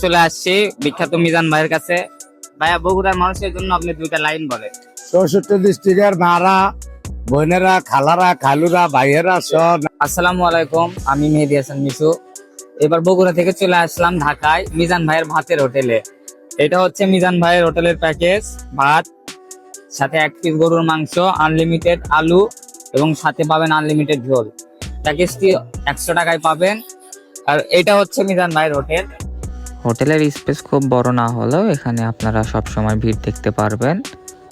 চলে আসছি বিখ্যাত মিজান ভাইয়ের কাছে। ভাইয়া, বগুড়ার মানুষের জন্য আপনি দুইটা লাইন বলেন। 64 ডিস্ট্রিক্টের মারা বোনেরা, খালারা, খালুরা, ভাইয়েরা সব। আসসালামু আলাইকুম, আমি মেহেদী হাসান মিশু। এবার বগুড়া থেকে চলে আসলাম ঢাকায় মিজান ভাইয়ের ভাতের হোটেলে। এটা হচ্ছে মিজান ভাইয়ের হোটেলের প্যাকেজ। ভাত, সাথে 1 পিস গরুর মাংস, আনলিমিটেড আলু এবং সাথে পাবেন আনলিমিটেড ঝোল। প্যাকেজটি 100 টাকায় পাবেন। আর এটা হচ্ছে মিজান ভাইয়ের হোটেল। হোটেলের স্পেস খুব বড় না হলেও এখানে আপনারা সব সময় ভিড় দেখতে পারবেন,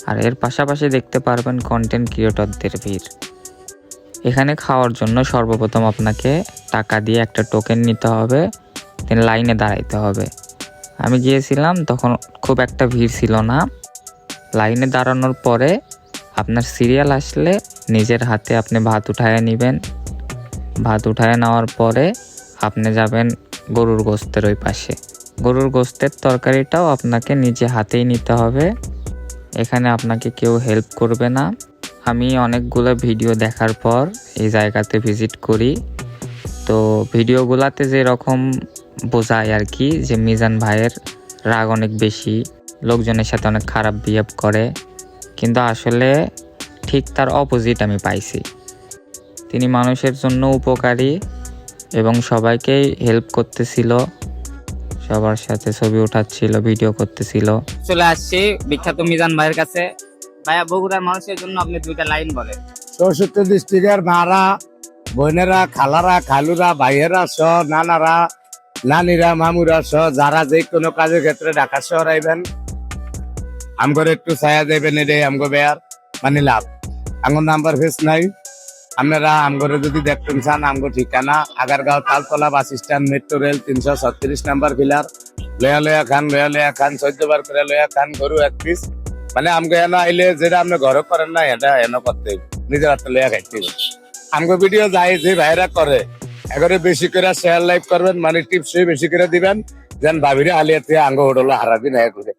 আর এর পাশাপাশি দেখতে পারবেন কন্টেন্ট ক্রিয়েটরদের ভিড়। এখানে খাওয়ার জন্য সর্বপ্রথম আপনাকে টাকা দিয়ে একটা টোকেন নিতে হবে, দেন লাইনে দাঁড়াইতে হবে। আমি গিয়েছিলাম তখন খুব একটা ভিড় ছিল না। লাইনে দাঁড়ানোর পরে আপনার সিরিয়াল আসলে নিজের হাতে আপনি ভাত উঠায় নেবেন। ভাত উঠায় নেওয়ার পরে আপনি যাবেন গরুর গোস্তের ওই পাশে। গরুর গোস্তের তরকারিটাও আপনাকে নিজে হাতেই নিতে হবে। এখানে আপনাকে কেউ হেল্প করবে না। আমি অনেকগুলো ভিডিও দেখার পর এই জায়গাতে ভিজিট করি। তো ভিডিওগুলোতে যেরকম বোঝায় আর কি, যে মিজান ভাইয়ের রাগ অনেক বেশি, লোকজনের সাথে অনেক খারাপ বিহেভ করে, কিন্তু আসলে ঠিক তার অপোজিট আমি পাইছি। তিনি মানুষের জন্য উপকারী এবং সবাইকেই হেল্প করতেছিল, সবার সাথে ছবি উঠাচ্ছিল, ভিডিও করতেছিল। চলে আসছি বিখ্যাত মিজান ভাইয়ের কাছে। ভাইয়া, বগুড়ার মানুষের জন্য আপনি দুইটা লাইন বলেন। 64 ডিস্ট্রিক্টের মারা বোনেরা, খালারা, খালুরা, ভাইয়েরা সহ, নানারা, নানিরা, মামুরা সহ যারা যে কোনো কাজের ক্ষেত্রে ঢাকা শহর আইবেন, আমগরে একটু ছায়া দেবেন। এটাই আমগো বেয়ার মানে লাভ। আমগো নাম্বার ফেস নাই। আপনারা আমগরে যদি দেখতেন চান, আমগো ঠিকানা Agargaon Taltala bus stand, metro rail 336 number pillar. লয়া খান 14 বার করে লয়া খান গরু 1 পিস। মানে আমগো এনে আইলে যেটা আপনি ঘরে করেন না, এটা এনে করতে হইবে, নিজের হাতে লয়া খাইতে হইবে। আমগো ভিডিও যাই যে ভাইরা করে এবারে বেশি করে শেয়ার লাইক করবেন, মানে টিপস বেশি করে দিবেন, যেন ভাবিরে আলিয়া থেকে আঙ্গ হোটেল হারাবি না করে।